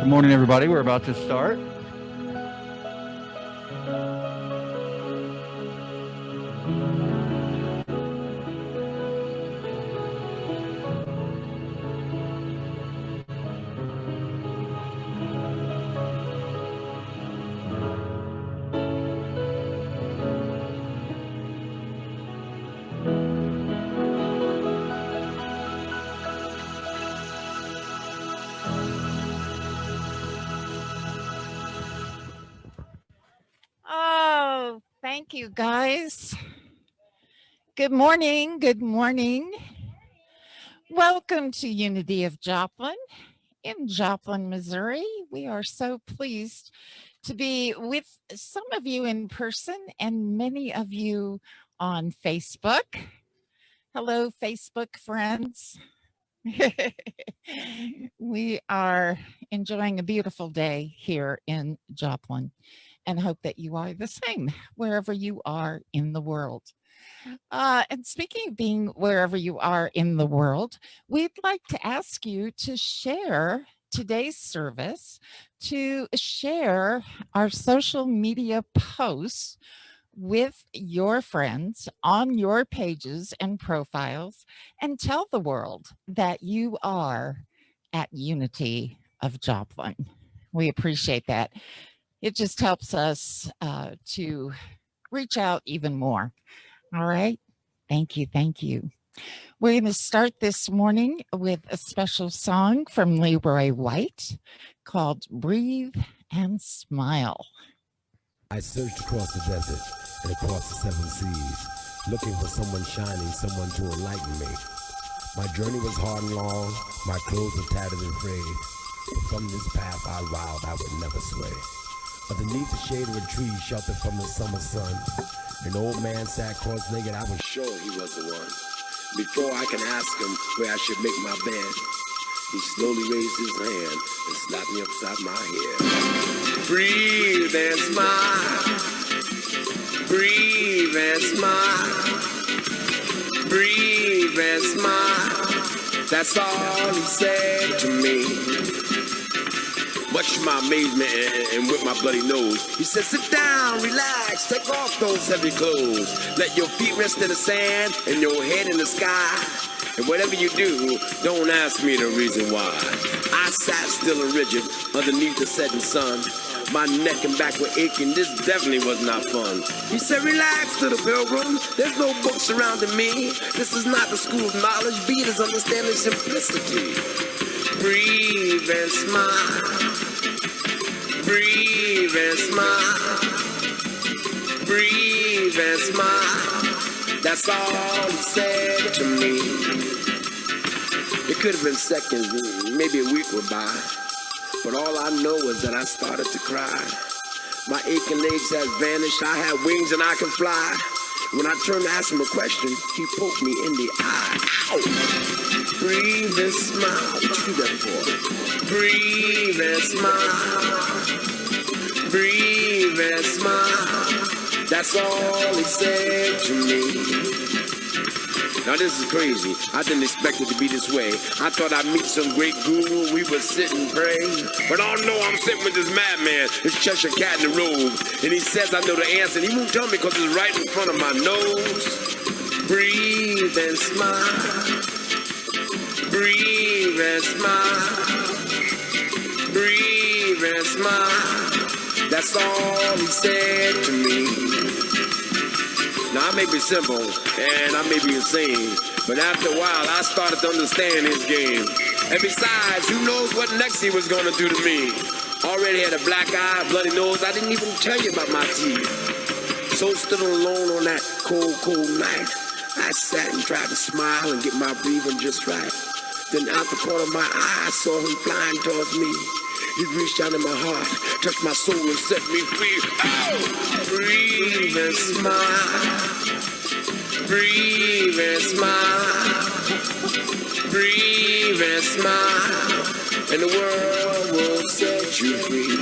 morning, everybody. We're about to start. Oh, thank you, guys. Good morning. Good morning. Welcome to Unity of Joplin in Joplin, Missouri. We are so pleased to be with some of you in person and many of you on Facebook. Hello, Facebook friends. We are enjoying a beautiful day here in Joplin and hope that you are the same wherever you are in the world. And speaking of being wherever you are in the world, we'd like to ask you to share today's service, to share our social media posts with your friends on your pages and profiles, and tell the world that you are at Unity of Joplin. We appreciate that. It just helps us to reach out even more. All right. Thank you. Thank you. We're going to start this morning with a special song from Leroy White called Breathe and Smile. I searched across the desert and across the seven seas, looking for someone shining, someone to enlighten me. My journey was hard and long, my clothes were tattered and frayed, but from this path I vowed I would never sway. Underneath the shade of a tree, sheltered from the summer sun, an old man sat cross-legged. I was sure he was the one. Before I can ask him where I should make my bed, he slowly raised his hand and slapped me upside my head. Breathe and smile. Breathe and smile. Breathe and smile. That's all he said to me. Much to my amazement and with my bloody nose, he said, sit down, relax, take off those heavy clothes. Let your feet rest in the sand and your head in the sky. And whatever you do, don't ask me the reason why. I sat still and rigid underneath the setting sun. My neck and back were aching, this definitely was not fun. He said, relax, little pilgrim, there's no books surrounding me. This is not the school of knowledge, be it is understanding simplicity. Breathe and smile. Breathe and smile. Breathe and smile. That's all he said to me. It could have been seconds, maybe a week went by, but all I know is that I started to cry. My aching legs had vanished, I had wings and I could fly. When I turned to ask him a question, he poked me in the eye. Ow! Breathe and smile. What you do that for? Breathe and smile. Breathe and smile. That's all he said to me. Now this is crazy. I didn't expect it to be this way. I thought I'd meet some great guru and we would sit and pray. But oh no, I'm sitting with this madman, this Cheshire cat in the robe. And he says I know the answer and he won't tell me because it's right in front of my nose. Breathe and smile. Breathe and smile. Breathe and smile. That's all he said to me. Now, I may be simple, and I may be insane, but after a while, I started to understand his game. And besides, who knows what next he was going to do to me? Already had a black eye, bloody nose, I didn't even tell you about my teeth. So stood alone on that cold, cold night, I sat and tried to smile and get my breathing just right. Then out the corner of my eye, I saw him flying towards me. He reached down in my heart, touched my soul and set me free. Oh! Breathe and smile. Breathe and smile. Breathe and smile. And the world will set you free.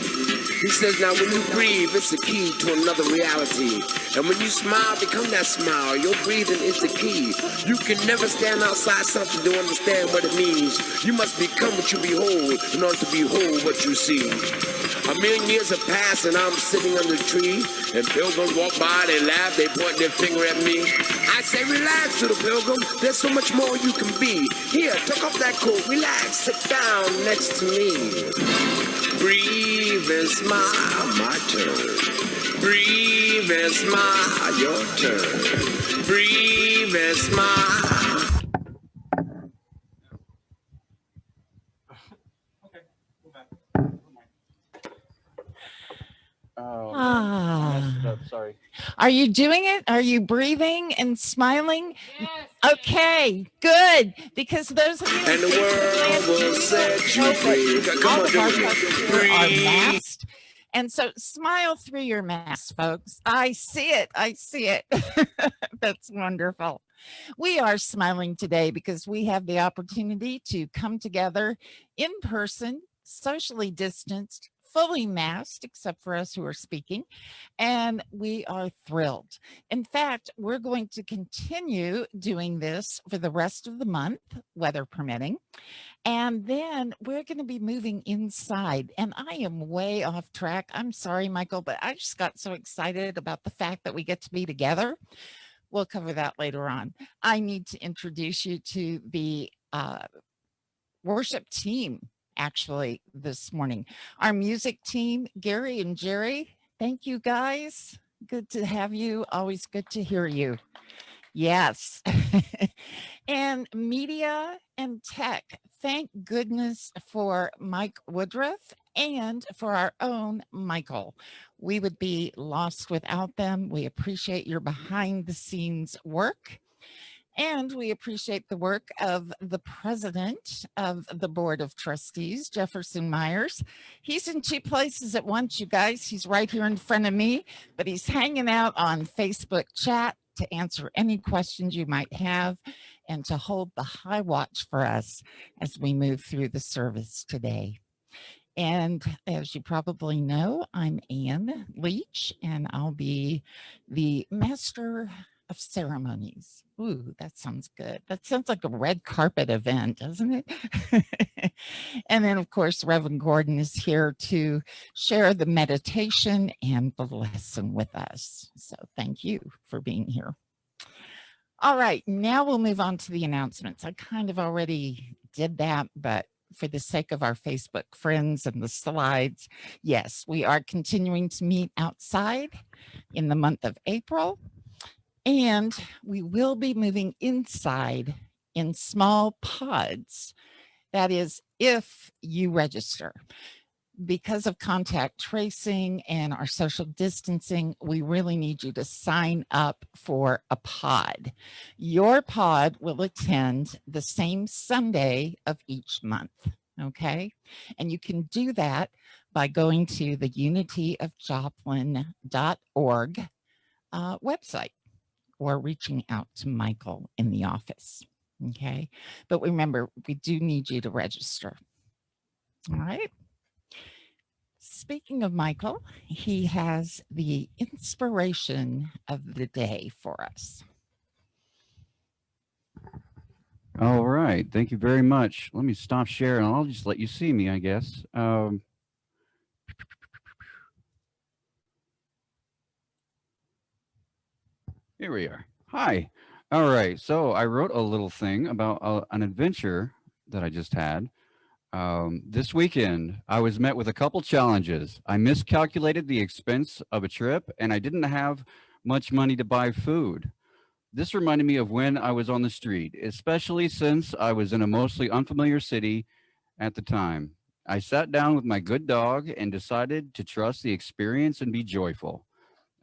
He says, now when you breathe, it's the key to another reality. And when you smile, become that smile. Your breathing is the key. You can never stand outside something to understand what it means. You must become what you behold in order to behold what you see. 1,000,000 years have passed and I'm sitting under a tree. And pilgrims walk by, they laugh, they point their finger at me. I say, relax, little pilgrim. There's so much more you can be. Here, take off that coat, relax, sit down next to me. Breathe and smile, my turn. Breathe and smile, your turn. Breathe and smile. Oh, Ah. I messed it up. Sorry. Are you doing it? Are you breathing and smiling? Okay, good. Because those of you And the world will set you free. Come all on, of do our it. folks here are Breathe. masked. And so smile through your mask, folks. I see it. I see it. That's wonderful. We are smiling today because we have the opportunity to come together in person, socially distanced, fully masked, except for us who are speaking, and we are thrilled. In fact, we're going to continue doing this for the rest of the month, weather permitting. And then we're going to be moving inside. And I am way off track. I'm sorry, Michael, but I just got so excited about the fact that we get to be together. We'll cover that later on. I need to introduce you to the worship team, actually, this morning. Our music team, Gary and Jerry. Thank you, guys. Good to have you. Always good to hear you. Yes. And media and tech. Thank goodness for Mike Woodruff and for our own Michael. We would be lost without them. We appreciate your behind the scenes work. And we appreciate the work of the president of the Board of Trustees, Jefferson Myers. He's in two places at once, you guys. He's right here in front of me, but he's hanging out on Facebook chat to answer any questions you might have and to hold the high watch for us as we move through the service today. And as you probably know, I'm Ann Leach, and I'll be the master of ceremonies. Ooh, that sounds good. That sounds like a red carpet event, doesn't it? And then, of course, Reverend Gordon is here to share the meditation and the lesson with us. So thank you for being here. All right, now we'll move on to the announcements. I kind of already did that, but for the sake of our Facebook friends and the slides, yes, we are continuing to meet outside in the month of April. And we will be moving inside in small pods. That is, if you register. Because of contact tracing and our social distancing, we really need you to sign up for a pod. Your pod will attend the same Sunday of each month, okay? And you can do that by going to the unityofjoplin.org website, or reaching out to Michael in the office, okay? But remember, we do need you to register, all right? Speaking of Michael, he has the inspiration of the day for us. All right. Thank you very much. Let me stop sharing. I'll just let you see me, I guess. Here we are. Hi. All right. So I wrote a little thing about an adventure that I just had. This weekend, I was met with a couple challenges. I miscalculated the expense of a trip, and I didn't have much money to buy food. This reminded me of when I was on the street, especially since I was in a mostly unfamiliar city at the time. I sat down with my good dog and decided to trust the experience and be joyful.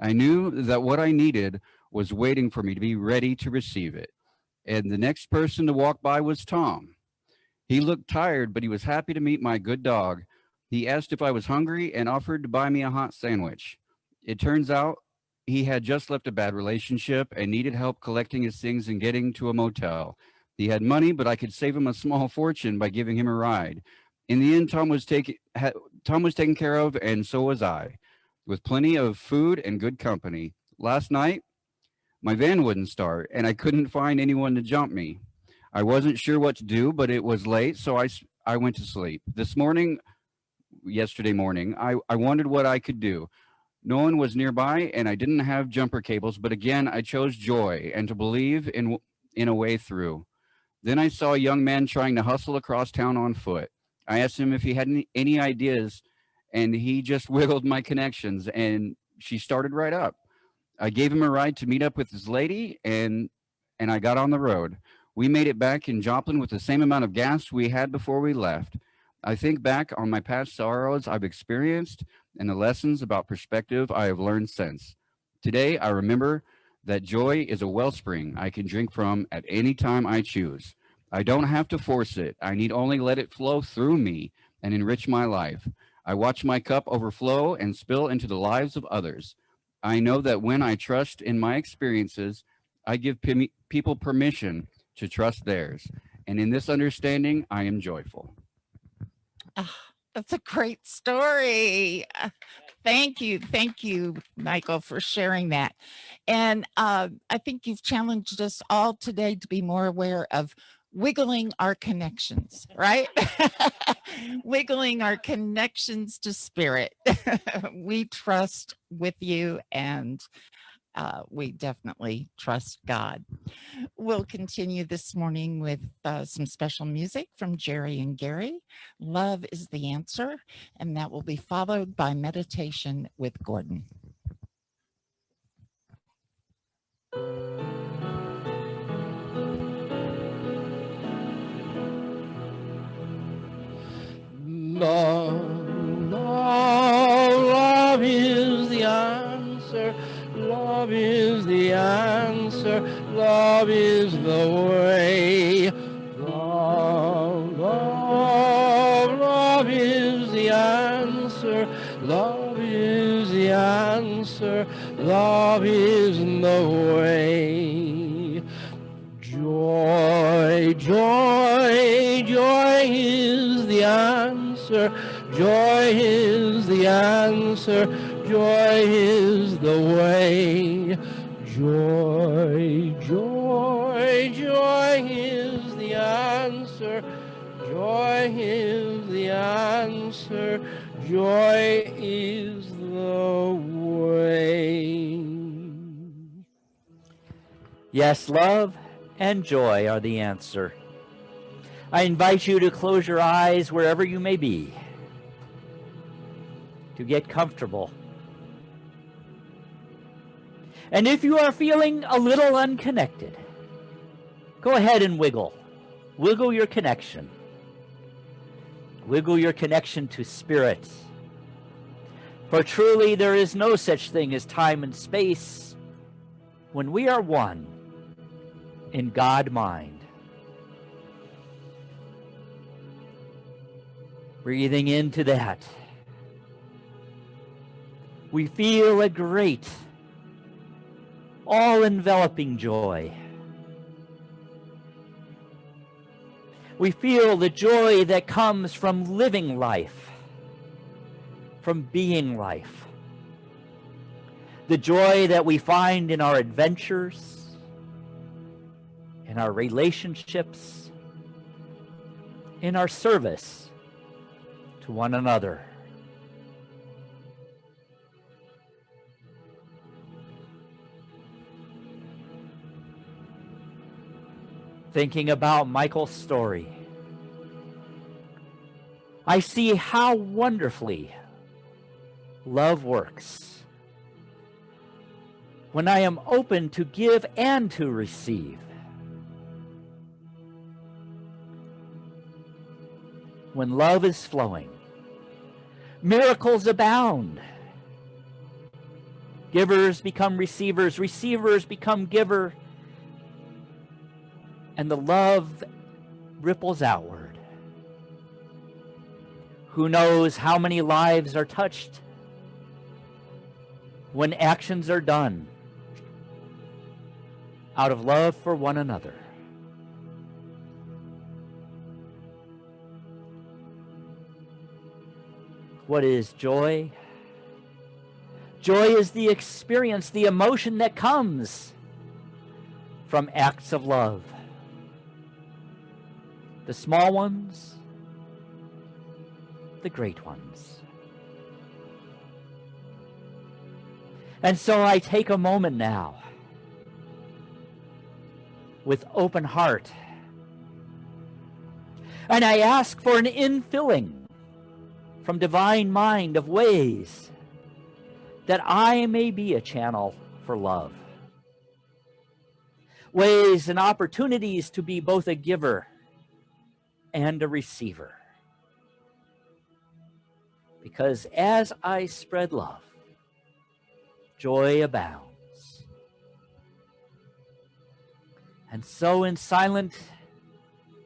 I knew that what I needed was waiting for me to be ready to receive it. And the next person to walk by was Tom. He looked tired, but he was happy to meet my good dog. He asked if I was hungry and offered to buy me a hot sandwich. It turns out he had just left a bad relationship and needed help collecting his things and getting to a motel. He had money, but I could save him a small fortune by giving him a ride. In the end, Tom was taken care of, and so was I, with plenty of food and good company. Last night, my van wouldn't start, and I couldn't find anyone to jump me. I wasn't sure what to do, but it was late, so I went to sleep. Yesterday morning, I wondered what I could do. No one was nearby, and I didn't have jumper cables, but again, I chose joy and to believe in a way through. Then I saw a young man trying to hustle across town on foot. I asked him if he had any ideas, and he just wiggled my connections, and she started right up. I gave him a ride to meet up with his lady, and I got on the road. We made it back in Joplin with the same amount of gas we had before we left. I think back on my past sorrows I've experienced and the lessons about perspective I have learned since. Today, I remember that joy is a wellspring I can drink from at any time I choose. I don't have to force it. I need only let it flow through me and enrich my life. I watch my cup overflow and spill into the lives of others. I know that when I trust in my experiences, I give people permission to trust theirs. And in this understanding, I am joyful. Ah, that's a great story. Thank you, Michael, for sharing that. And I think you've challenged us all today to be more aware of wiggling our connections, right? Wiggling our connections to spirit. We trust with you, and we definitely trust God. We'll continue this morning with some special music from Jerry and Gary. Love is the answer, and that will be followed by meditation with Gordon. Love is the answer. Love is the answer. Love is the way. Love is the answer. Love is the answer. Love is the way. Joy is the answer. Joy is the answer. Joy is the way. Joy is the answer. Joy is the answer. Joy is the way. Yes, love and joy are the answer. I invite you to close your eyes wherever you may be, to get comfortable. And if you are feeling a little unconnected, go ahead and wiggle. Wiggle your connection. Wiggle your connection to spirit. For truly there is no such thing as time and space when we are one in God mind. Breathing into that, we feel a great, all-enveloping joy. We feel the joy that comes from living life, from being life. The joy that we find in our adventures, in our relationships, in our service to one another. Thinking about Michael's story, I see how wonderfully love works when I am open to give and to receive. When love is flowing, miracles abound. Givers become receivers, receivers become giver, and the love ripples outward. Who knows how many lives are touched when actions are done out of love for one another. What is joy? Joy is the experience, the emotion that comes from acts of love. The small ones, the great ones. And so I take a moment now with open heart, and I ask for an infilling from divine mind of ways that I may be a channel for love. Ways and opportunities to be both a giver and a receiver. Because as I spread love, joy abounds. And so in silent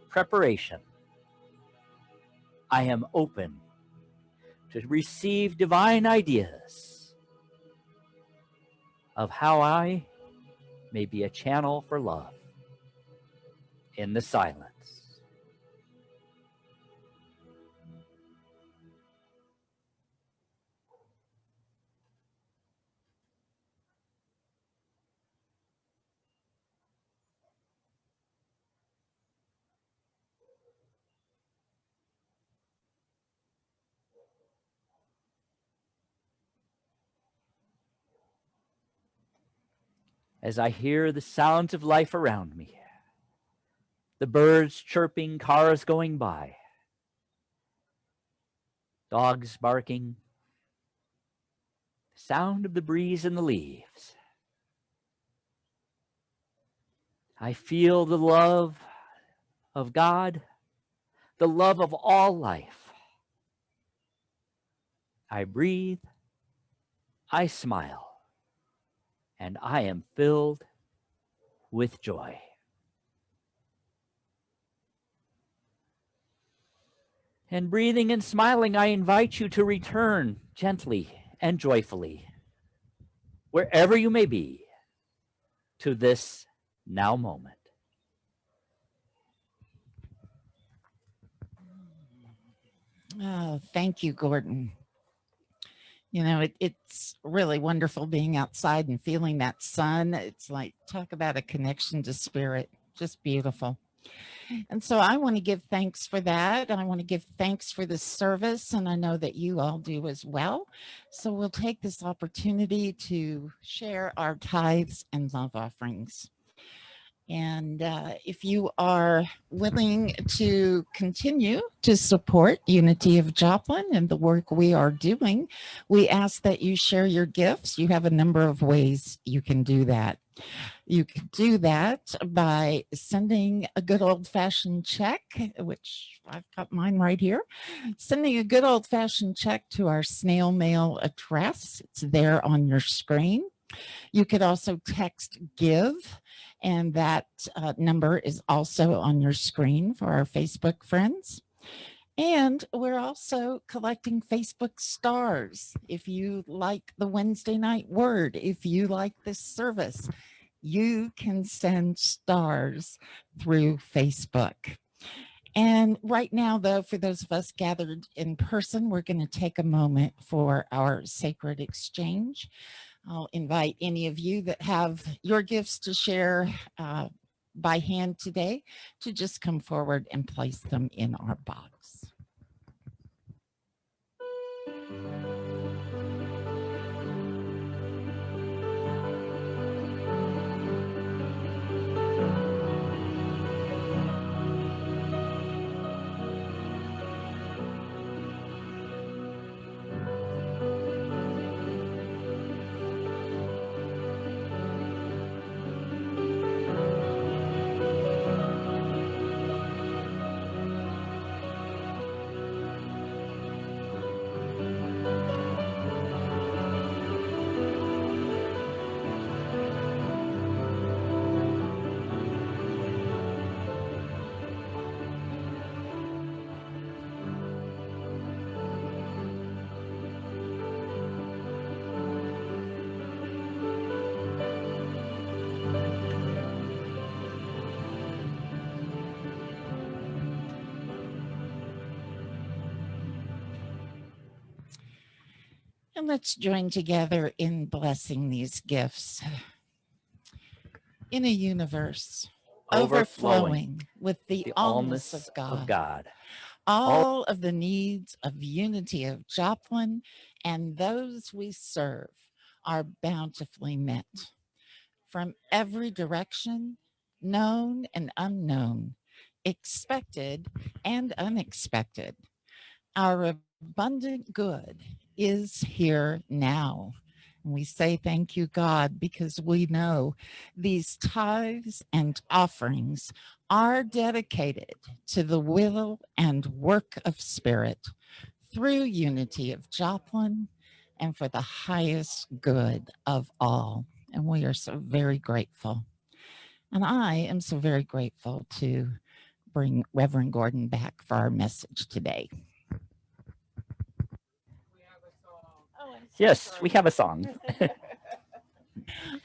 preparation, I am open to receive divine ideas of how I may be a channel for love in the silence. As I hear the sounds of life around me, the birds chirping, cars going by, dogs barking, the sound of the breeze in the leaves, I feel the love of God, the love of all life. I breathe, I smile, and I am filled with joy. And breathing and smiling, I invite you to return gently and joyfully, wherever you may be, to this now moment. Oh, thank you, Gordon. You know, it's really wonderful being outside and feeling that sun. It's like, talk about a connection to spirit, just beautiful. And so I want to give thanks for that. And I want to give thanks for this service. And I know that you all do as well. So we'll take this opportunity to share our tithes and love offerings. And if you are willing to continue to support Unity of Joplin and the work we are doing, we ask that you share your gifts. You have a number of ways you can do that. You can do that by sending a good old-fashioned check, which I've got mine right here, sending a good old-fashioned check to our snail mail address. It's there on your screen. You could also text GIVE, and that number is also on your screen for our Facebook friends. And we're also collecting Facebook stars. If you like the Wednesday night word, if you like this service, you can send stars through Facebook. And right now, though, for those of us gathered in person, we're going to take a moment for our sacred exchange. I'll invite any of you that have your gifts to share by hand today to just come forward and place them in our box. And let's join together in blessing these gifts in a universe overflowing with the the allness allness of God. of God. All of the needs of unity of Joplin and those we serve are bountifully met from every direction, known and unknown, expected and unexpected. Our abundant good is here now. And we say thank you, God, because we know these tithes and offerings are dedicated to the will and work of Spirit through unity of Joplin and for the highest good of all. And we are so very grateful. And I am so very grateful to bring Reverend Gordon back for our message today. Yes, we have a song.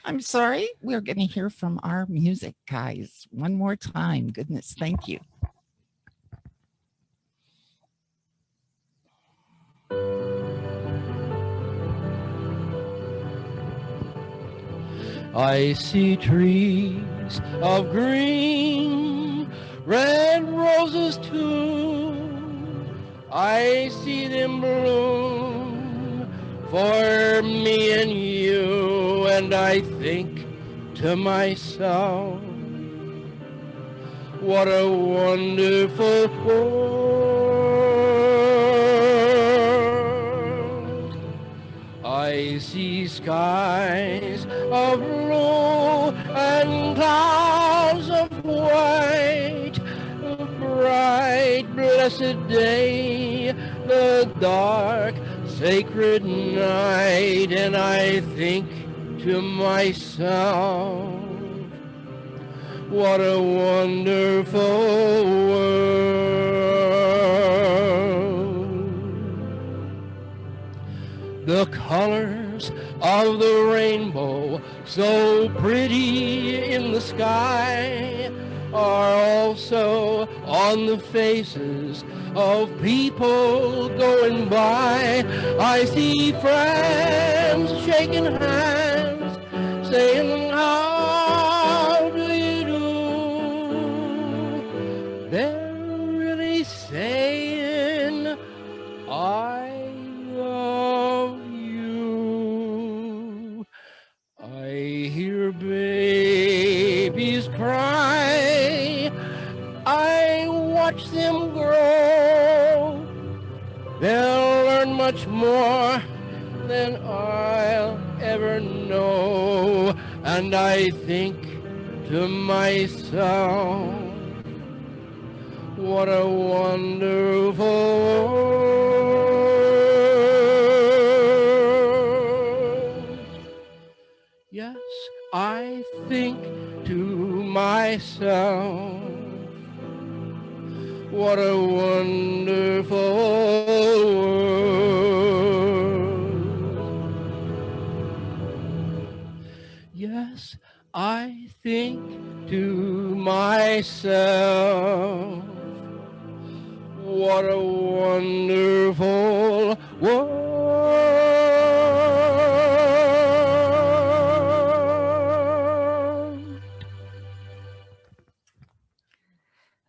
I'm sorry. We're going to hear from our music guys one more time. Goodness, thank you. I see trees of green, red roses too. I see them bloom for me and you, and I think to myself, what a wonderful world. I see skies of blue and clouds of white, a bright, blessed day, the dark, sacred night, and I think to myself, what a wonderful world. The colors of the rainbow, so pretty in the sky, are also on the faces of people going by. I see friends shaking hands, saying, how do you do? They're really saying, I love you. I hear babies cry. I watch them grow. They'll learn much more than I'll ever know. And I think to myself, what a wonderful world. Yes, I think to myself, what a wonderful world. Yes, I think to myself, what a wonderful world.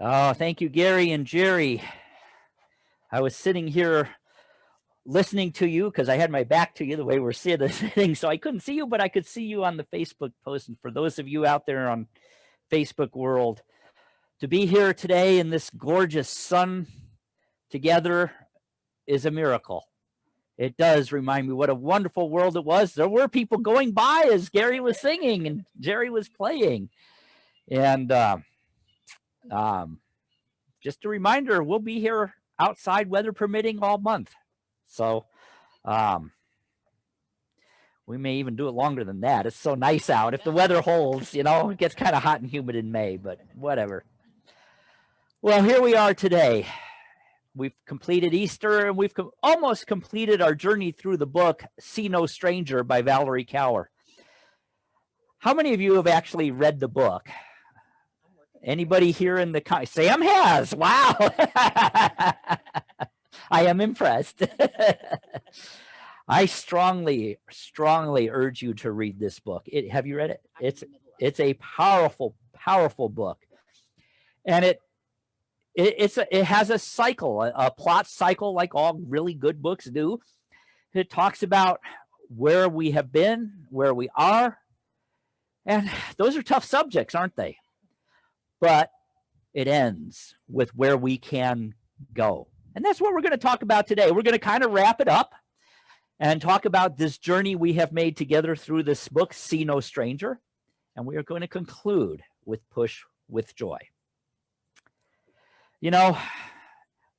Oh, thank you, Gary and Jerry. I was sitting here listening to you because I had my back to you the way we're sitting, so I couldn't see you, but I could see you on the Facebook post. And for those of you out there on Facebook world, to be here today in this gorgeous sun together is a miracle. It does remind me what a wonderful world it was. There were people going by as Gary was singing and Jerry was playing. And just a reminder, we'll be here outside, weather permitting, all month. So we may even do it longer than that. It's so nice out. If the weather holds, you know, it gets kind of hot and humid in May, but whatever. Well, here we are today. We've completed Easter, and we've almost completed our journey through the book See No Stranger by Valerie Kaur. How many of you have actually read the book? Anybody here in the Sam has. Wow. I am impressed. I strongly, strongly urge you to read this book. Have you read it? It's a powerful, powerful book, and it has a cycle, a plot cycle, like all really good books do. It talks about where we have been, where we are, and those are tough subjects, aren't they? But it ends with where we can go, and that's what we're going to talk about today. We're going to kind of wrap it up and talk about this journey we have made together through this book, See No Stranger. And we are going to conclude with Push with Joy. You know,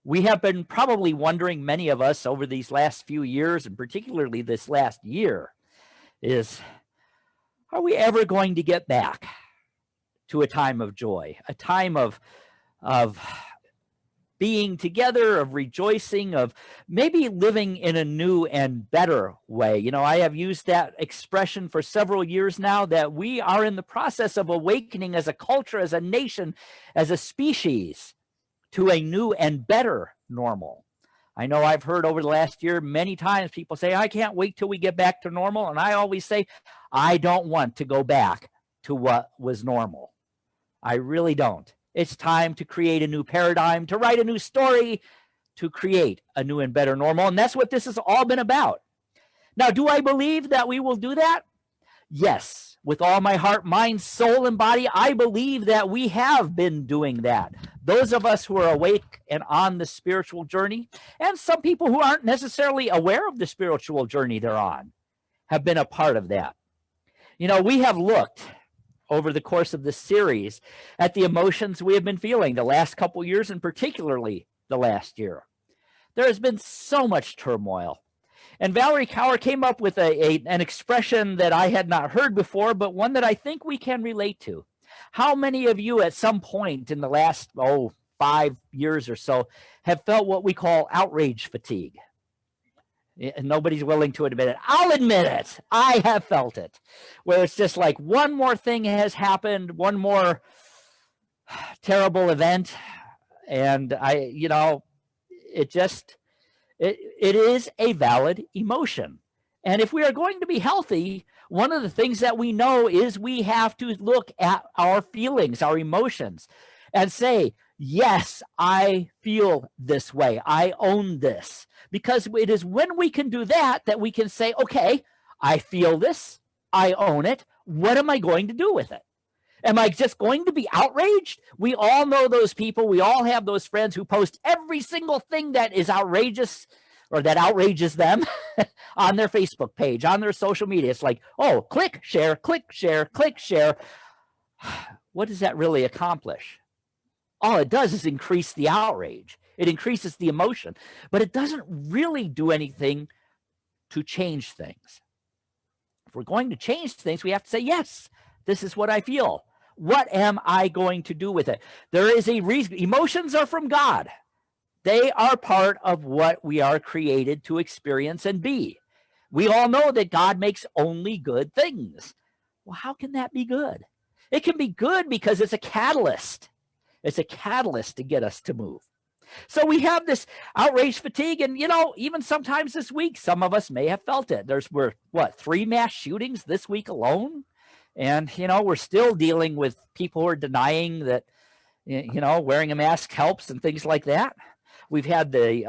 we have been probably wondering, many of us, over these last few years, and particularly this last year, is, are we ever going to get back to a time of joy, a time of being together, of rejoicing, of maybe living in a new and better way? You know, I have used that expression for several years now, that we are in the process of awakening as a culture, as a nation, as a species, to a new and better normal. I know I've heard over the last year many times people say, I can't wait till we get back to normal. And I always say, I don't want to go back to what was normal. I really don't. It's time to create a new paradigm, to write a new story, to create a new and better normal. And that's what this has all been about. Now, do I believe that we will do that? Yes, with all my heart, mind, soul, and body, I believe that we have been doing that. Those of us who are awake and on the spiritual journey, and some people who aren't necessarily aware of the spiritual journey they're on, have been a part of that. You know, we have looked over the course of this series at the emotions we have been feeling the last couple years, and particularly the last year. There has been so much turmoil. And Valerie Kaur came up with an expression that I had not heard before, but one that I think we can relate to. How many of you at some point in the last 5 years or so have felt what we call outrage fatigue? And nobody's willing to admit it. I'll admit it. I have felt it, where it's just like one more thing has happened, one more terrible event, and it is a valid emotion. And if we are going to be healthy, one of the things that we know is we have to look at our feelings, our emotions, and say, yes, I feel this way. I own this. Because it is when we can do that that we can say, okay, I feel this. I own it. What am I going to do with it? Am I just going to be outraged? We all know those people. We all have those friends who post every single thing that is outrageous or that outrages them on their Facebook page, on their social media. It's like, oh, click, share, click, share, click, share. What does that really accomplish? All it does is increase the outrage. It increases the emotion, but it doesn't really do anything to change things. If we're going to change things, we have to say, yes, this is what I feel. What am I going to do with it? There is a reason. Emotions are from God. They are part of what we are created to experience and be. We all know that God makes only good things. Well, how can that be good? It can be good because it's a catalyst. It's a catalyst to get us to move. So we have this outrage fatigue, and even sometimes this week, some of us may have felt it. Were 3 mass shootings this week alone, and we're still dealing with people who are denying that wearing a mask helps and things like that. We've had the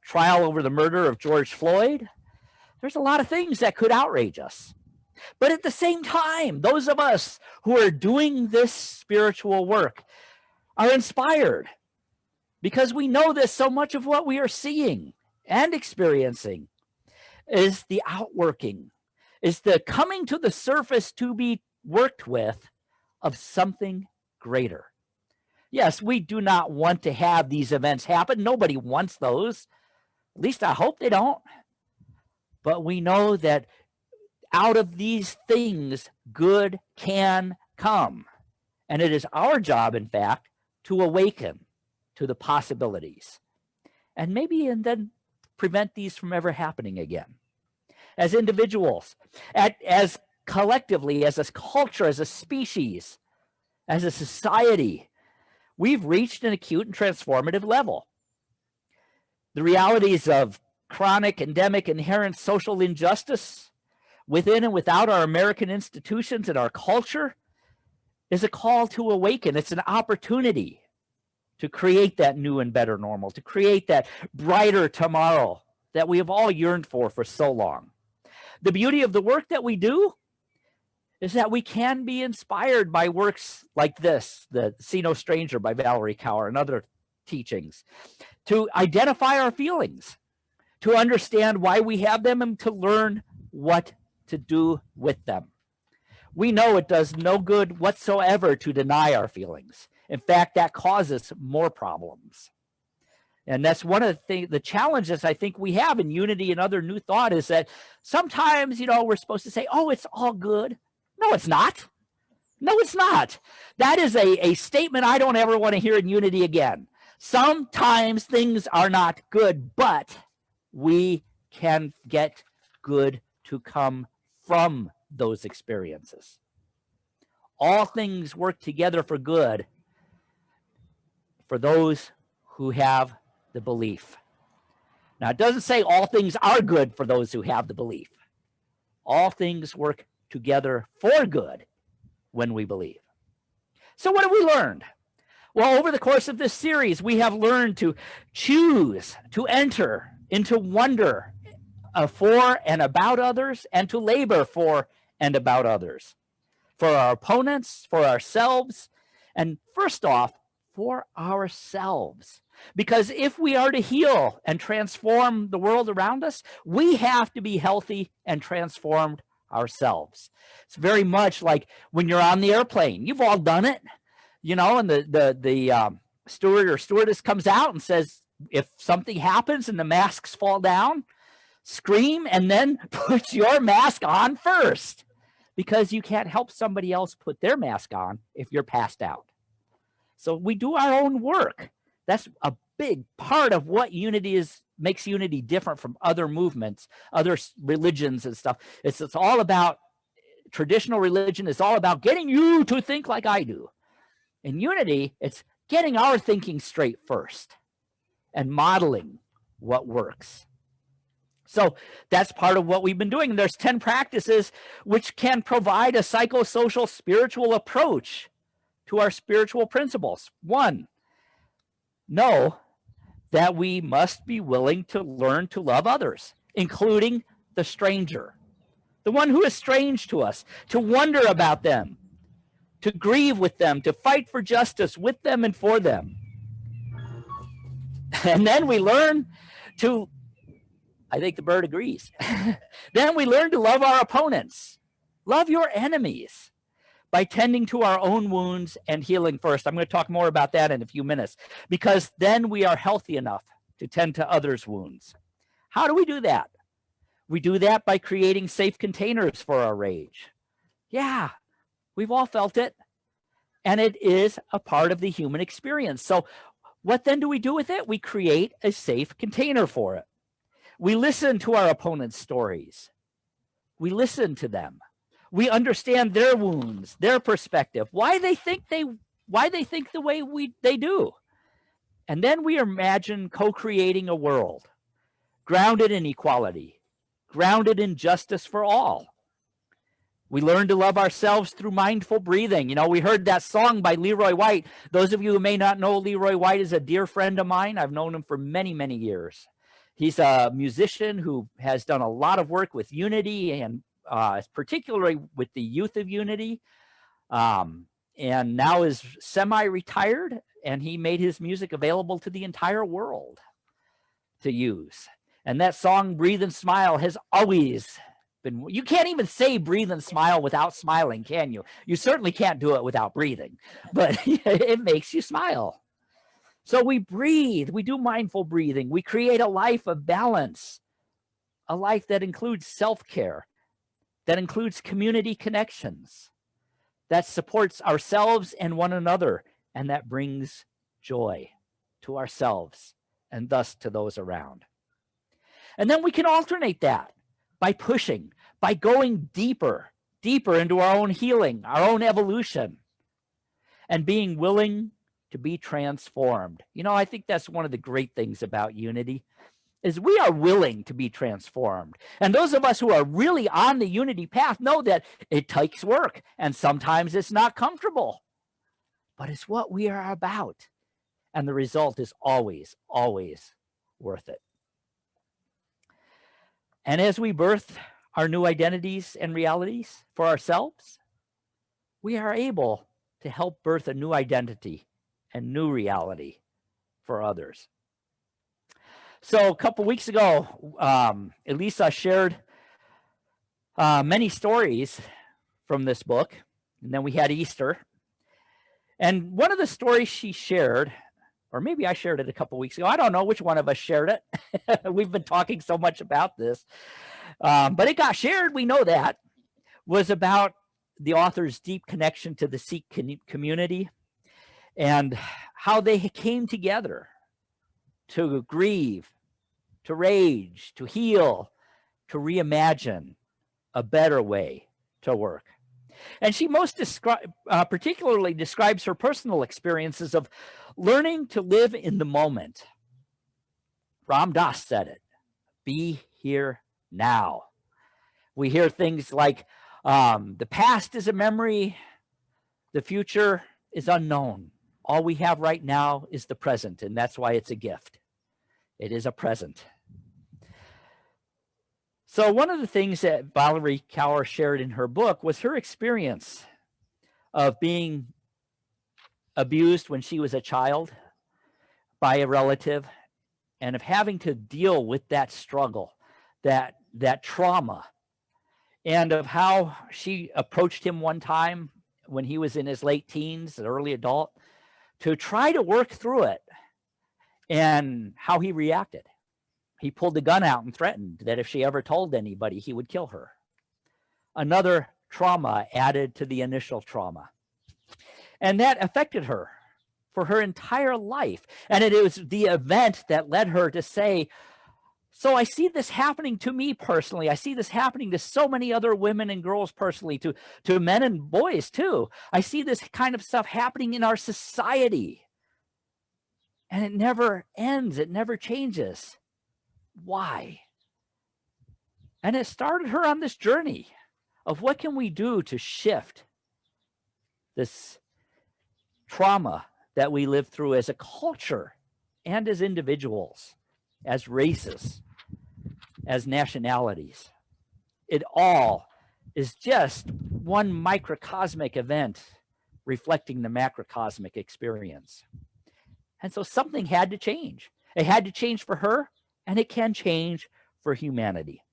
trial over the murder of George Floyd. There's a lot of things that could outrage us. But at the same time, those of us who are doing this spiritual work are inspired because we know that so much of what we are seeing and experiencing is the outworking, is the coming to the surface to be worked with of something greater. Yes, we do not want to have these events happen. Nobody wants those. At least I hope they don't. But we know that out of these things, good can come. And it is our job, in fact, to awaken to the possibilities and then prevent these from ever happening again. As individuals, as collectively, as a culture, as a species, as a society, we've reached an acute and transformative level. The realities of chronic, endemic, inherent social injustice within and without our American institutions and our culture is a call to awaken. It's an opportunity to create that new and better normal, to create that brighter tomorrow that we have all yearned for so long. The beauty of the work that we do is that we can be inspired by works like this, the See No Stranger by Valerie Kaur and other teachings, to identify our feelings, to understand why we have them, and to learn what to do with them. We know it does no good whatsoever to deny our feelings. In fact, that causes more problems. And that's one of the challenges I think we have in Unity and other New Thought is that sometimes, we're supposed to say, oh, it's all good. No, it's not. No, it's not. That is a statement I don't ever want to hear in Unity again. Sometimes things are not good, but we can get good to come from those experiences. All things work together for good for those who have the belief. Now, it doesn't say all things are good for those who have the belief. All things work together for good when we believe. So what have we learned? Well, over the course of this series, we have learned to choose to enter into wonder for and about others, and to labor for and about others, for our opponents, for ourselves, and first off, for ourselves. Because if we are to heal and transform the world around us, we have to be healthy and transformed ourselves. It's very much like when you're on the airplane. You've all done it, and the steward or stewardess comes out and says, if something happens and the masks fall down, scream and then put your mask on first, because you can't help somebody else put their mask on if you're passed out. So we do our own work. That's a big part of what Unity makes Unity different from other movements, other religions and stuff. It's all about, traditional religion is all about getting you to think like I do. In Unity, it's getting our thinking straight first and modeling what works. So that's part of what we've been doing. There's 10 practices which can provide a psychosocial spiritual approach to our spiritual principles. 1, know that we must be willing to learn to love others, including the stranger, the one who is strange to us, to wonder about them, to grieve with them, to fight for justice with them and for them. And then we learn to, I think the bird agrees, then we learn to love our opponents, love your enemies, by tending to our own wounds and healing first. I'm going to talk more about that in a few minutes, because then we are healthy enough to tend to others' wounds. How do we do that? We do that by creating safe containers for our rage. Yeah, we've all felt it, and it is a part of the human experience. So what then do we do with it? We create a safe container for it. We listen to our opponent's stories. We listen to them. We understand their wounds, their perspective, why they think the way they do. And then we imagine co-creating a world grounded in equality, grounded in justice for all. We learn to love ourselves through mindful breathing. We heard that song by Leroy White. Those of you who may not know, Leroy White is a dear friend of mine. I've known him for many, many years. He's a musician who has done a lot of work with Unity, and particularly with the youth of Unity, and now is semi-retired, and he made his music available to the entire world to use. And that song, Breathe and Smile, has always been, you can't even say breathe and smile without smiling, can you? You certainly can't do it without breathing, but it makes you smile. So we breathe, we do mindful breathing, we create a life of balance, a life that includes self-care, that includes community connections, that supports ourselves and one another, and that brings joy to ourselves and thus to those around. And then we can alternate that by pushing, by going deeper into our own healing, our own evolution, and being willing to be transformed. I think that's one of the great things about Unity, is we are willing to be transformed. And those of us who are really on the unity path know that it takes work and sometimes it's not comfortable, but it's what we are about. And the result is always, always worth it. And as we birth our new identities and realities for ourselves, we are able to help birth a new identity and new reality for others. So a couple weeks ago, Elisa shared many stories from this book, and then we had Easter. And one of the stories she shared, or maybe I shared it a couple weeks ago, I don't know which one of us shared it. We've been talking so much about this, but it got shared, we know that, was about the author's deep connection to the Sikh community and how they came together to grieve, to rage, to heal, to reimagine a better way to work. And she most particularly describes her personal experiences of learning to live in the moment. Ram Dass said it, be here now. We hear things like, the past is a memory, the future is unknown. All we have right now is the present, and that's why it's a gift. It is a present. So one of the things that Valerie Kaur shared in her book was her experience of being abused when she was a child by a relative and of having to deal with that struggle, that trauma, and of how she approached him one time when he was in his late teens, an early adult, to try to work through it, and how he reacted. He pulled the gun out and threatened that if she ever told anybody, he would kill her. Another trauma added to the initial trauma. And that affected her for her entire life. And it was the event that led her to say, so I see this happening to me personally. I see this happening to so many other women and girls personally, to men and boys too. I see this kind of stuff happening in our society. And it never ends. It never changes. Why? And it started her on this journey of what can we do to shift this trauma that we live through as a culture and as individuals, as races, as nationalities. It all is just one microcosmic event reflecting the macrocosmic experience. And so something had to change. It had to change for her, and it can change for humanity.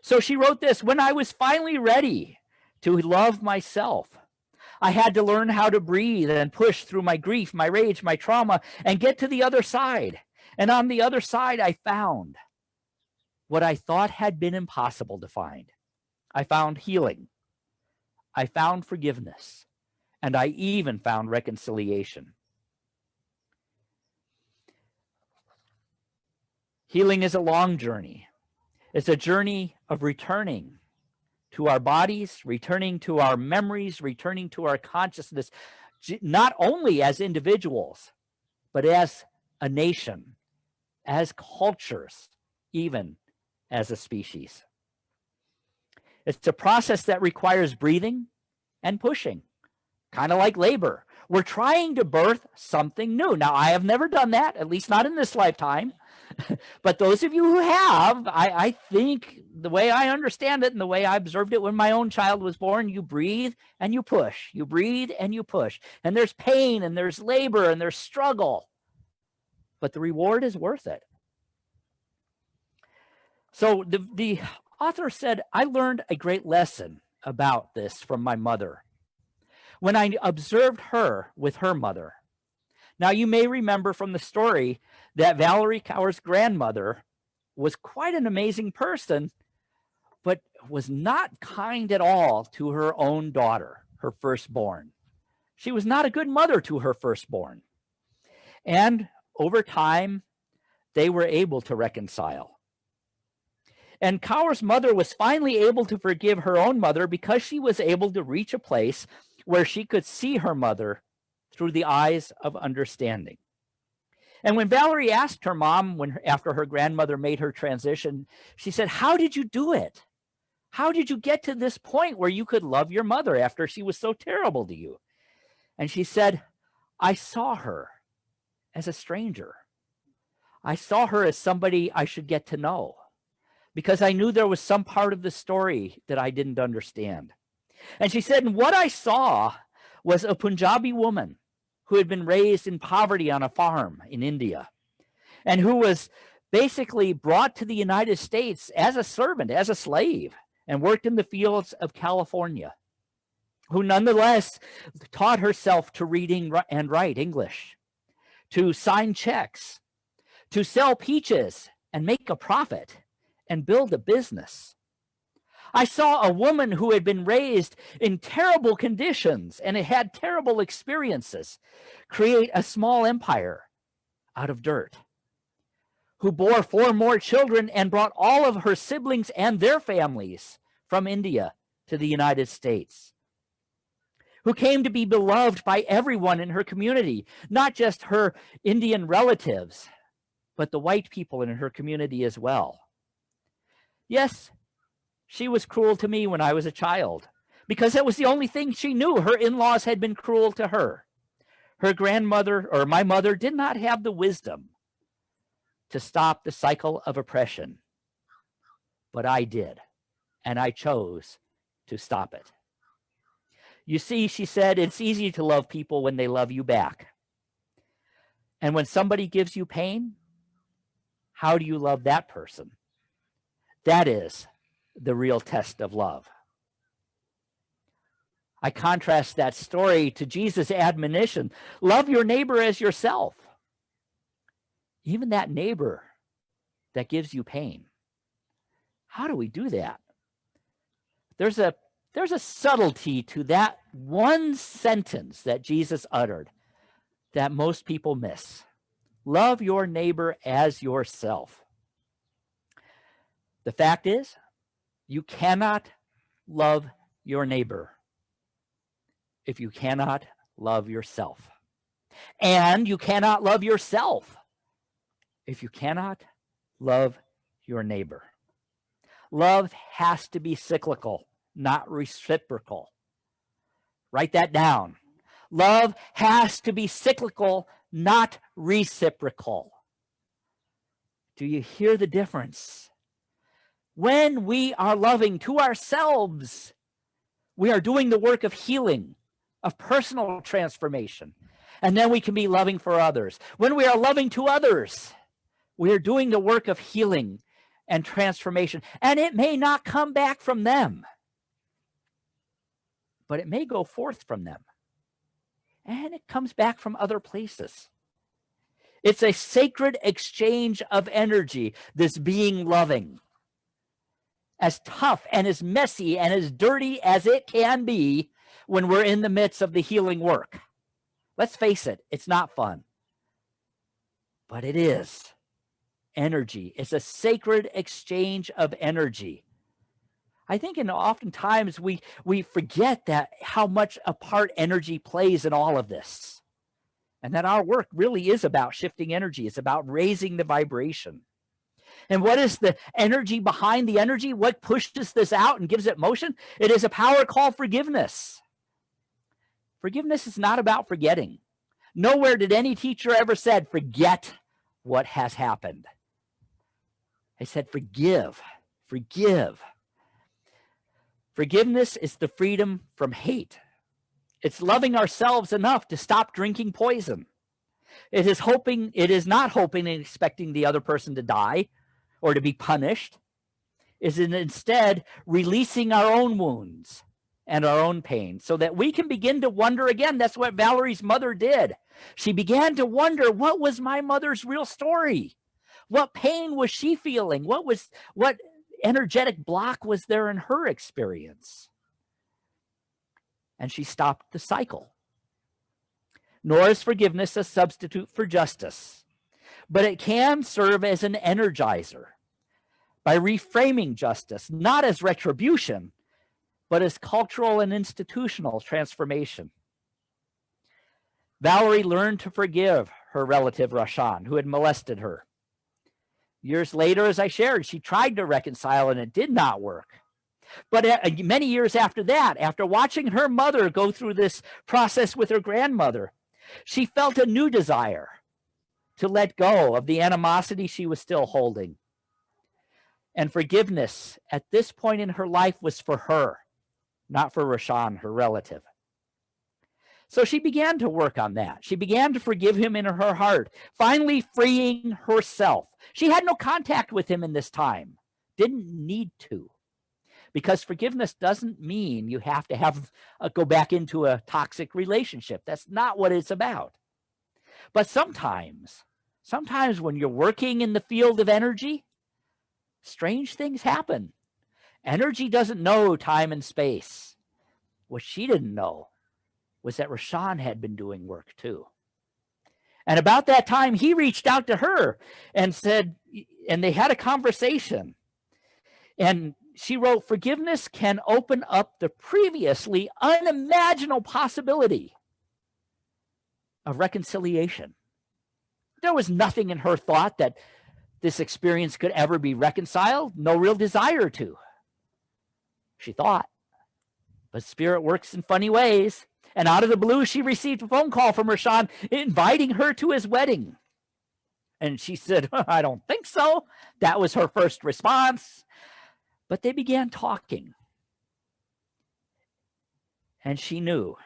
So she wrote this, when I was finally ready to love myself, I had to learn how to breathe and push through my grief, my rage, my trauma, and get to the other side. And on the other side, I found what I thought had been impossible to find. I found healing. I found forgiveness. And I even found reconciliation. Healing is a long journey. It's a journey of returning to our bodies, returning to our memories, returning to our consciousness, not only as individuals, but as a nation, as cultures, even as a species. It's a process that requires breathing and pushing, kind of like labor. We're trying to birth something new. Now, I have never done that, at least not in this lifetime. But those of you who have, I think the way I understand it and the way I observed it when my own child was born, you breathe and you push. You breathe and you push. And there's pain and there's labor and there's struggle. But the reward is worth it. So the author said, I learned a great lesson about this from my mother when I observed her with her mother. Now, you may remember from the story that Valerie Kaur's grandmother was quite an amazing person, but was not kind at all to her own daughter, her firstborn. She was not a good mother to her firstborn. And over time, they were able to reconcile. And Kaur's mother was finally able to forgive her own mother because she was able to reach a place where she could see her mother through the eyes of understanding. And when Valerie asked her mom, after her grandmother made her transition, she said, "How did you do it? How did you get to this point where you could love your mother after she was so terrible to you?" And she said, "I saw her as a stranger. I saw her as somebody I should get to know, because I knew there was some part of the story that I didn't understand." And she said, "And what I saw was a Punjabi woman who had been raised in poverty on a farm in India, and who was basically brought to the United States as a servant, as a slave, and worked in the fields of California, who nonetheless taught herself to read and write English, to sign checks, to sell peaches and make a profit and build a business. I saw a woman who had been raised in terrible conditions and had terrible experiences create a small empire out of dirt, who bore 4 more children and brought all of her siblings and their families from India to the United States, who came to be beloved by everyone in her community, not just her Indian relatives, but the white people in her community as well. Yes, she was cruel to me when I was a child, because that was the only thing she knew. Her in-laws had been cruel to her. Her grandmother, or my mother, did not have the wisdom to stop the cycle of oppression, but I did, and I chose to stop it. You see, she said, it's easy to love people when they love you back. And when somebody gives you pain, how do you love that person? That is the real test of love. I contrast that story to Jesus' admonition, love your neighbor as yourself. Even that neighbor that gives you pain. How do we do that? There's a subtlety to that one sentence that Jesus uttered that most people miss. Love your neighbor as yourself. The fact is, you cannot love your neighbor if you cannot love yourself. And you cannot love yourself if you cannot love your neighbor. Love has to be cyclical, not reciprocal. Write that down. Love has to be cyclical, not reciprocal. Do you hear the difference? When we are loving to ourselves, we are doing the work of healing, of personal transformation, and then we can be loving for others. When we are loving to others, we are doing the work of healing and transformation, and it may not come back from them, but it may go forth from them, and it comes back from other places. It's a sacred exchange of energy, this being loving. As tough and as messy and as dirty as it can be when we're in the midst of the healing work. Let's face it, it's not fun. But it is energy. It's a sacred exchange of energy. I think oftentimes we forget that how much a part energy plays in all of this. And that our work really is about shifting energy. It's about raising the vibration. And what is the energy behind the energy? What pushes this out and gives it motion? It is a power called forgiveness. Forgiveness is not about forgetting. Nowhere did any teacher ever said, forget what has happened. They said, forgive, forgive. Forgiveness is the freedom from hate. It's loving ourselves enough to stop drinking poison. It is not hoping and expecting the other person to die or to be punished. Is it instead releasing our own wounds and our own pain so that we can begin to wonder again. That's what Valerie's mother did. She began to wonder, what was my mother's real story? What pain was she feeling? What energetic block was there in her experience? And she stopped the cycle. Nor is forgiveness a substitute for justice, but it can serve as an energizer by reframing justice, not as retribution, but as cultural and institutional transformation. Valerie learned to forgive her relative Rashan, who had molested her. Years later, as I shared, she tried to reconcile and it did not work. But many years after that, after watching her mother go through this process with her grandmother, she felt a new desire to let go of the animosity she was still holding. And forgiveness at this point in her life was for her, not for Rashan, her relative. So she began to work on that. She began to forgive him in her heart, finally freeing herself. She had no contact with him in this time, didn't need to, because forgiveness doesn't mean you have to go back into a toxic relationship. That's not what it's about. But sometimes when you're working in the field of energy, strange things happen. Energy doesn't know time and space. What she didn't know was that Rashan had been doing work too. And about that time, he reached out to her and said, and they had a conversation. And she wrote, forgiveness can open up the previously unimaginable possibility of reconciliation. There was nothing in her thought that this experience could ever be reconciled, no real desire to. She thought, but spirit works in funny ways. And out of the blue, she received a phone call from Rashan inviting her to his wedding. And she said, I don't think so. That was her first response. But they began talking. And she knew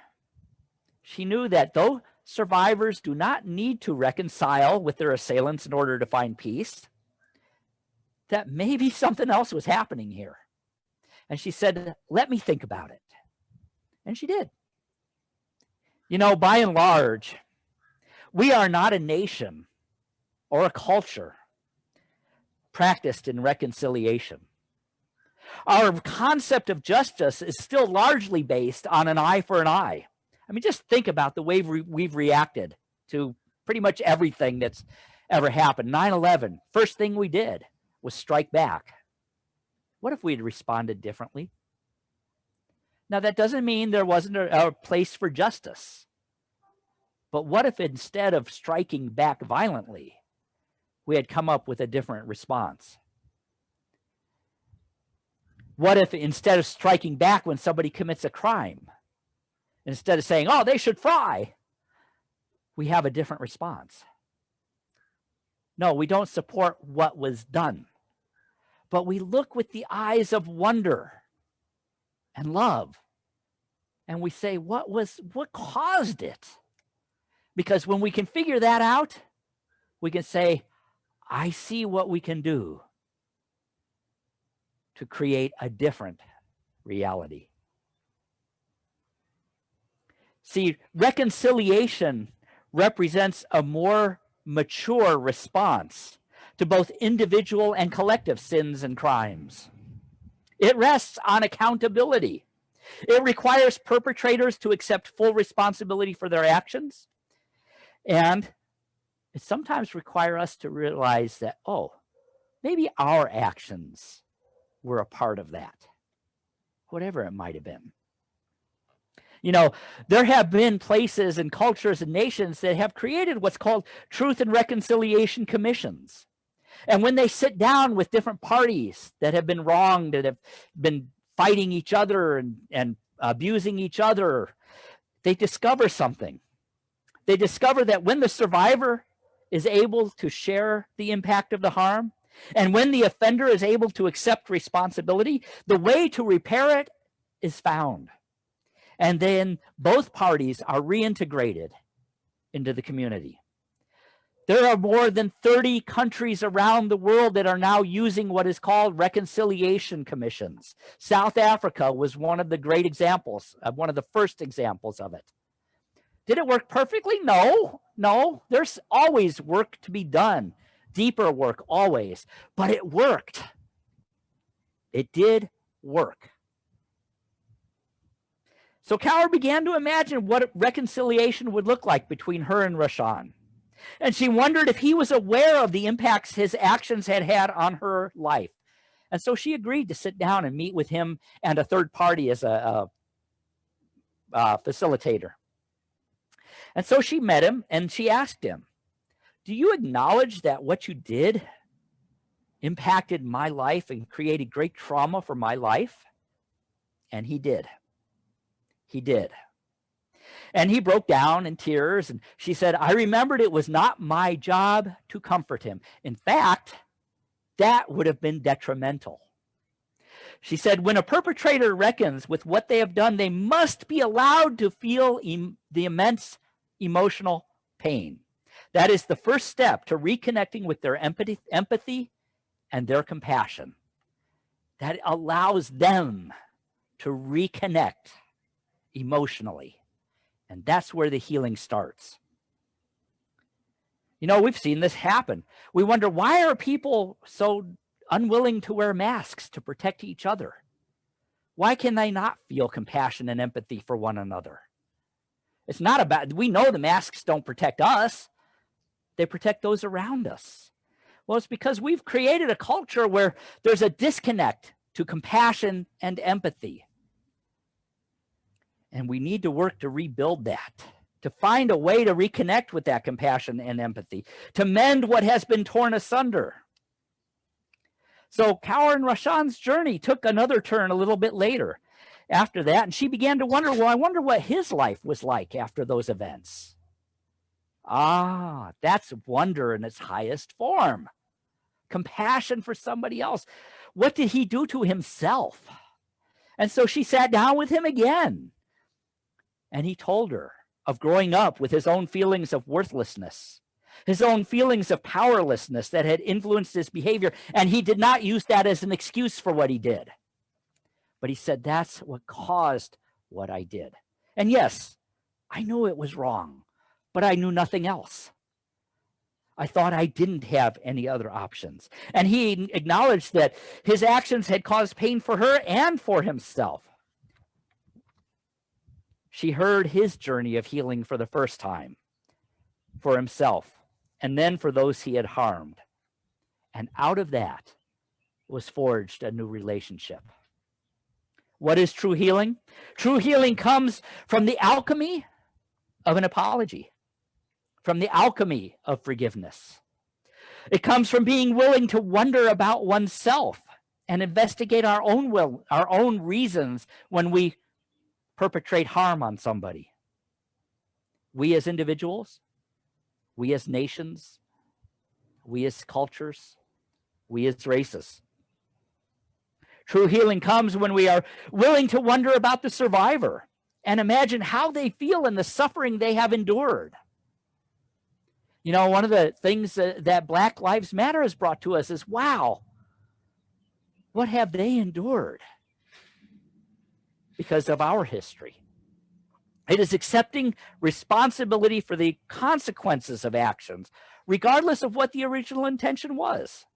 that though survivors do not need to reconcile with their assailants in order to find peace, that maybe something else was happening here. And she said, let me think about it. And she did. You know, by and large, we are not a nation or a culture practiced in reconciliation. Our concept of justice is still largely based on an eye for an eye. I mean, just think about the way we've reacted to pretty much everything that's ever happened. 9/11, first thing we did was strike back. What if we had responded differently? Now, that doesn't mean there wasn't a place for justice. But what if instead of striking back violently, we had come up with a different response? What if instead of striking back when somebody commits a crime, instead of saying, oh, they should fry, we have a different response? No, we don't support what was done, but we look with the eyes of wonder and love. And we say, what caused it? Because when we can figure that out, we can say, I see what we can do to create a different reality. See, reconciliation represents a more mature response to both individual and collective sins and crimes. It rests on accountability. It requires perpetrators to accept full responsibility for their actions. And it sometimes requires us to realize that, oh, maybe our actions were a part of that, whatever it might have been. You know, there have been places and cultures and nations that have created what's called truth and reconciliation commissions. And when they sit down with different parties that have been wronged, that have been fighting each other and abusing each other, they discover something. They discover that when the survivor is able to share the impact of the harm, and when the offender is able to accept responsibility, the way to repair it is found. And then both parties are reintegrated into the community. There are more than 30 countries around the world that are now using what is called reconciliation commissions. South Africa was one of the great examples, one of the first examples of it. Did it work perfectly? No. There's always work to be done, deeper work always, but it worked. It did work. So Kaur began to imagine what reconciliation would look like between her and Rashan. And she wondered if he was aware of the impacts his actions had had on her life. And so she agreed to sit down and meet with him and a third party as a facilitator. And so she met him and she asked him, do you acknowledge that what you did impacted my life and created great trauma for my life? And he did. He did. And he broke down in tears, and she said, I remembered it was not my job to comfort him. In fact, that would have been detrimental. She said, when a perpetrator reckons with what they have done, they must be allowed to feel the immense emotional pain. That is the first step to reconnecting with their empathy and their compassion. That allows them to reconnect emotionally. And that's where the healing starts. You know, we've seen this happen. We wonder, why are people so unwilling to wear masks to protect each other? Why can they not feel compassion and empathy for one another? It's not about, we know the masks don't protect us. They protect those around us. Well, it's because we've created a culture where there's a disconnect to compassion and empathy. And we need to work to rebuild that, to find a way to reconnect with that compassion and empathy, to mend what has been torn asunder. So Karen Rashan's journey took another turn a little bit later after that, and she began to wonder, well, I wonder what his life was like after those events. Ah, that's wonder in its highest form. Compassion for somebody else. What did he do to himself? And so she sat down with him again. And he told her of growing up with his own feelings of worthlessness, his own feelings of powerlessness that had influenced his behavior. And he did not use that as an excuse for what he did. But he said, that's what caused what I did. And yes, I know it was wrong, but I knew nothing else. I thought I didn't have any other options. And he acknowledged that his actions had caused pain for her and for himself. She heard his journey of healing for the first time, for himself, and then for those he had harmed. And out of that was forged a new relationship. What is true healing? True healing comes from the alchemy of an apology, from the alchemy of forgiveness. It comes from being willing to wonder about oneself and investigate our own reasons when we perpetrate harm on somebody. We as individuals, we as nations, we as cultures, we as races. True healing comes when we are willing to wonder about the survivor and imagine how they feel in the suffering they have endured. You know, one of the things that Black Lives Matter has brought to us is, wow, what have they endured because of our history? It is accepting responsibility for the consequences of actions, regardless of what the original intention was,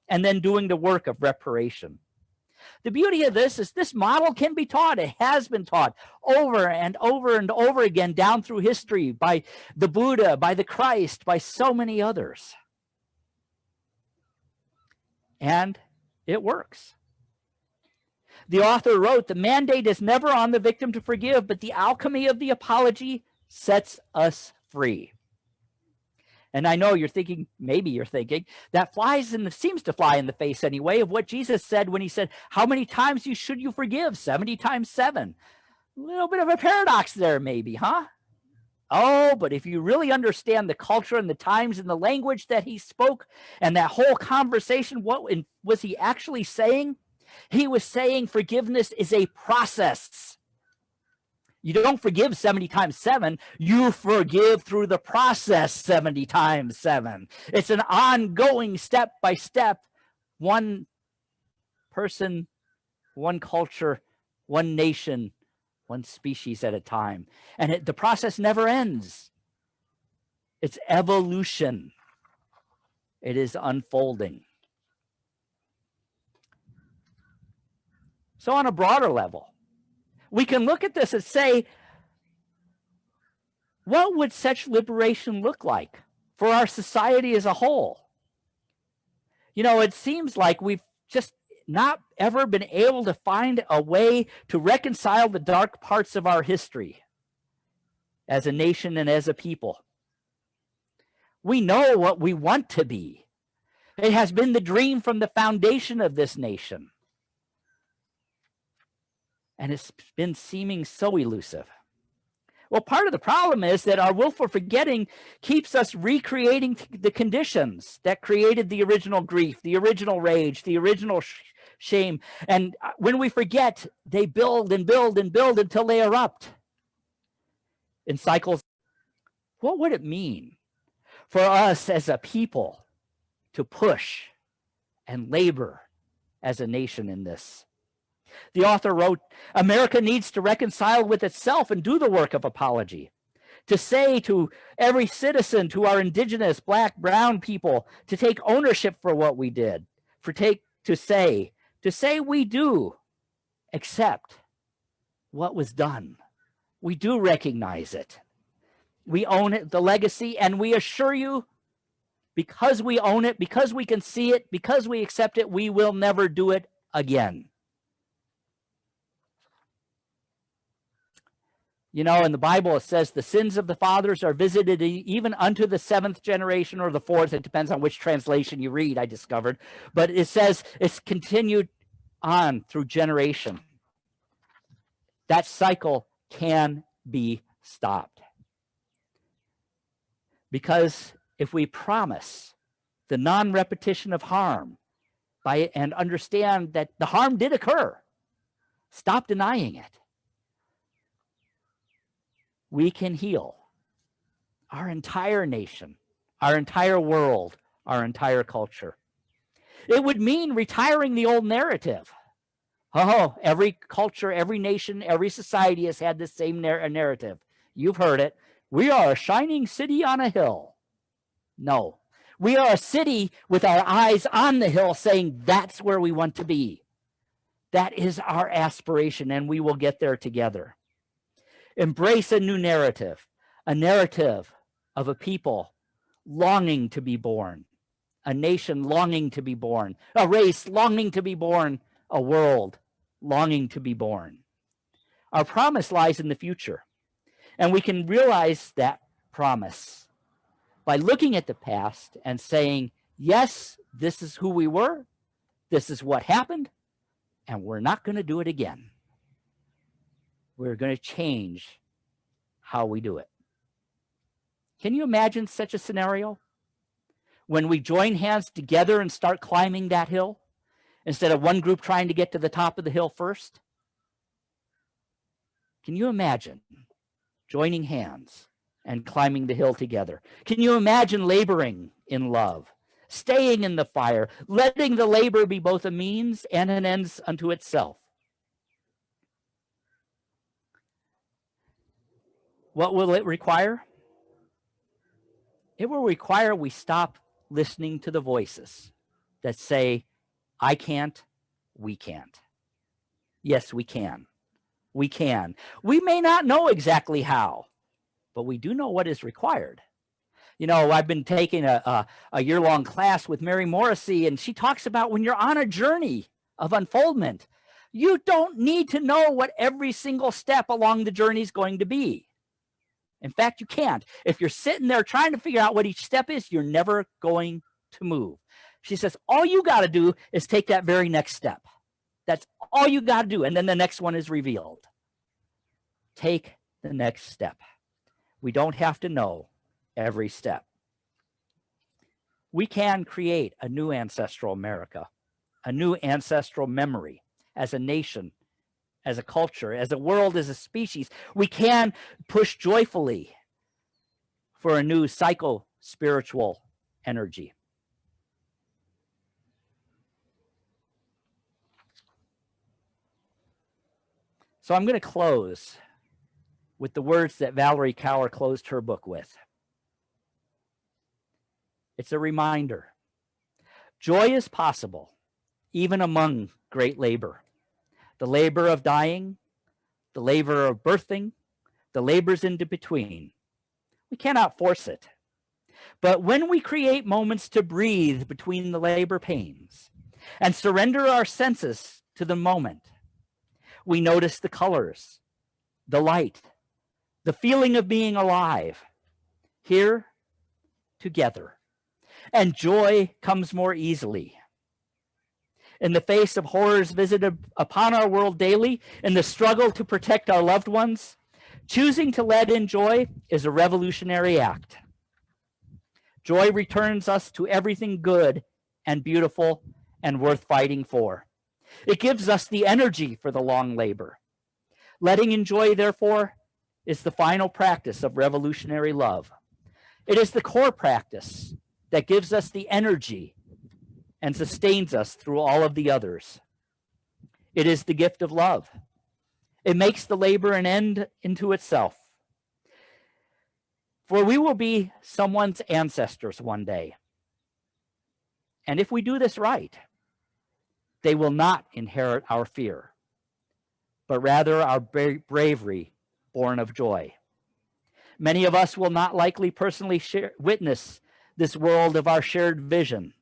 and then doing the work of reparation. The beauty of this is this model can be taught. It has been taught over and over and over again down through history by the Buddha, by the Christ, by so many others. And it works. The author wrote, the mandate is never on the victim to forgive, but the alchemy of the apology sets us free. And I know you're thinking, maybe you're thinking, that seems to fly in the face anyway of what Jesus said when he said, how many times should you forgive? 70 times 7. A little bit of a paradox there maybe, huh? Oh, but if you really understand the culture and the times and the language that he spoke and that whole conversation, what was he actually saying? He was saying forgiveness is a process. You don't forgive 70 times 7. You forgive through the process 70 times 7. It's an ongoing step by step, one person, one culture, one nation, one species at a time. And the process never ends. It's evolution. It is unfolding. So on a broader level, we can look at this and say, what would such liberation look like for our society as a whole? You know, it seems like we've just not ever been able to find a way to reconcile the dark parts of our history as a nation and as a people. We know what we want to be. It has been the dream from the foundation of this nation. And it's been seeming so elusive. Well, part of the problem is that our willful forgetting keeps us recreating the conditions that created the original grief, the original rage, the original shame. And when we forget, they build and build and build until they erupt in cycles. What would it mean for us as a people to push and labor as a nation in this? The author wrote, America needs to reconcile with itself and do the work of apology. To say to every citizen, to our indigenous, black, brown people, to take ownership for what we did, to say we do accept what was done. We do recognize it. We own it, the legacy, and we assure you, because we own it, because we can see it, because we accept it, we will never do it again. You know, in the Bible, it says the sins of the fathers are visited even unto the 7th generation or the 4th. It depends on which translation you read, I discovered. But it says it's continued on through generation. That cycle can be stopped. Because if we promise the non-repetition of harm and understand that the harm did occur, stop denying it, we can heal our entire nation, our entire world, our entire culture. It would mean retiring the old narrative. Oh, every culture, every nation, every society has had the same narrative. You've heard it. We are a shining city on a hill. No, we are a city with our eyes on the hill saying that's where we want to be. That is our aspiration, and we will get there together. Embrace a new narrative, a narrative of a people longing to be born, a nation longing to be born, a race longing to be born, a world longing to be born. Our promise lies in the future, and we can realize that promise by looking at the past and saying, yes, this is who we were, this is what happened, and we're not going to do it again. We're going to change how we do it. Can you imagine such a scenario? When we join hands together and start climbing that hill, instead of one group trying to get to the top of the hill first? Can you imagine joining hands and climbing the hill together? Can you imagine laboring in love, staying in the fire, letting the labor be both a means and an end unto itself? What will it require? It will require we stop listening to the voices that say, I can't, we can't. Yes, we can. We can. We may not know exactly how, but we do know what is required. You know, I've been taking a year-long class with Mary Morrissey, and she talks about when you're on a journey of unfoldment, you don't need to know what every single step along the journey is going to be. In fact, you can't. If you're sitting there trying to figure out what each step is, you're never going to move. She says, all you got to do is take that very next step. That's all you got to do. And then the next one is revealed. Take the next step. We don't have to know every step. We can create a new ancestral America, a new ancestral memory as a nation, as a culture, as a world, as a species. We can push joyfully for a new psycho-spiritual energy. So I'm going to close with the words that Valerie Kaur closed her book with. It's a reminder. Joy is possible, even among great labor. The labor of dying, the labor of birthing, the labors in between. We cannot force it. But when we create moments to breathe between the labor pains and surrender our senses to the moment, we notice the colors, the light, the feeling of being alive, here together, and joy comes more easily. In the face of horrors visited upon our world daily, in the struggle to protect our loved ones, choosing to let in joy is a revolutionary act. Joy returns us to everything good and beautiful and worth fighting for. It gives us the energy for the long labor. Letting in joy, therefore, is the final practice of revolutionary love. It is the core practice that gives us the energy and sustains us through all of the others. It is the gift of love. It makes the labor an end into itself. For we will be someone's ancestors one day. And if we do this right, they will not inherit our fear, but rather our bravery born of joy. Many of us will not likely personally witness this world of our shared vision,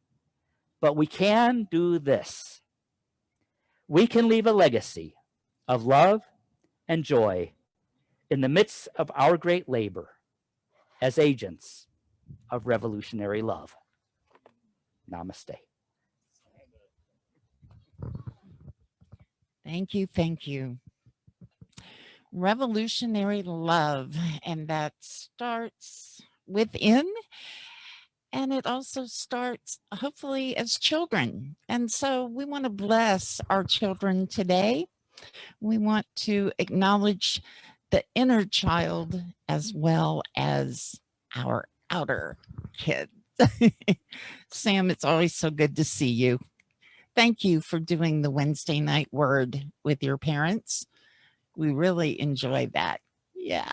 but we can do this. We can leave a legacy of love and joy in the midst of our great labor as agents of revolutionary love. Namaste. Thank you. Thank you. Revolutionary love, and that starts within, and it also starts hopefully as children. And so we want to bless our children today. We want to acknowledge the inner child as well as our outer kids. Sam, it's always so good to see you. Thank you for doing the Wednesday night word with your parents. We really enjoy that. Yeah.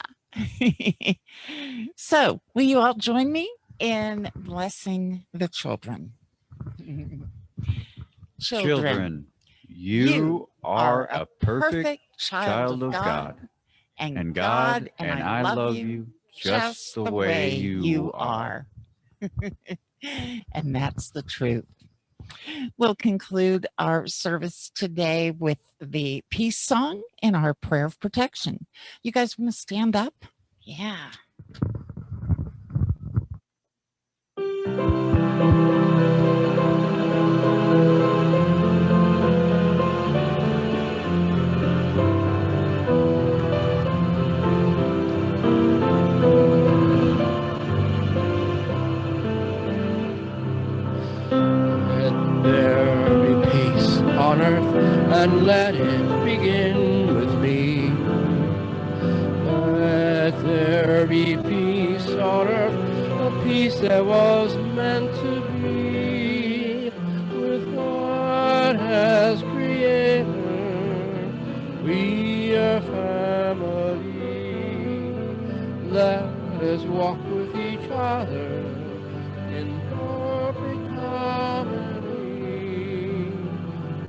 So, will you all join me in blessing the children? Children, you are a perfect child of God. And God and I love you just the way you are. And that's the truth. We'll conclude our service today with the peace song and our prayer of protection. You guys want to stand up? Yeah. And let it begin with me. Let there be peace on earth, a peace that was meant to be with God has created. We are family. Let us walk with each other in perfect harmony.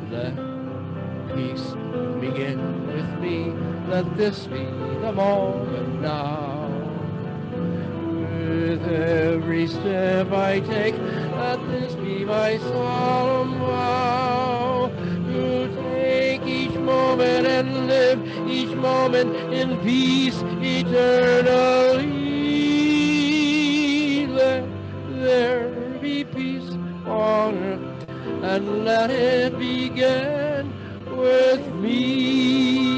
Let peace begin with me. Let this be the moment now. With every step I take, let this be my solemn vow. To take each moment and live each moment in peace eternally. Let there be peace on earth, and let it begin with me.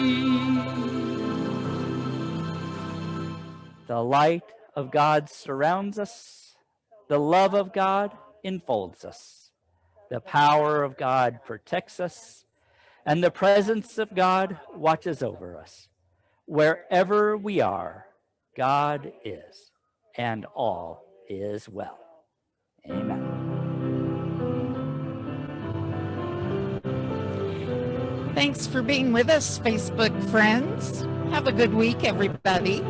The light of God surrounds us. The love of God enfolds us. The power of God protects us. And the presence of God watches over us. Wherever we are, God is, and all is well. Amen. Thanks for being with us, Facebook friends. Have a good week, everybody.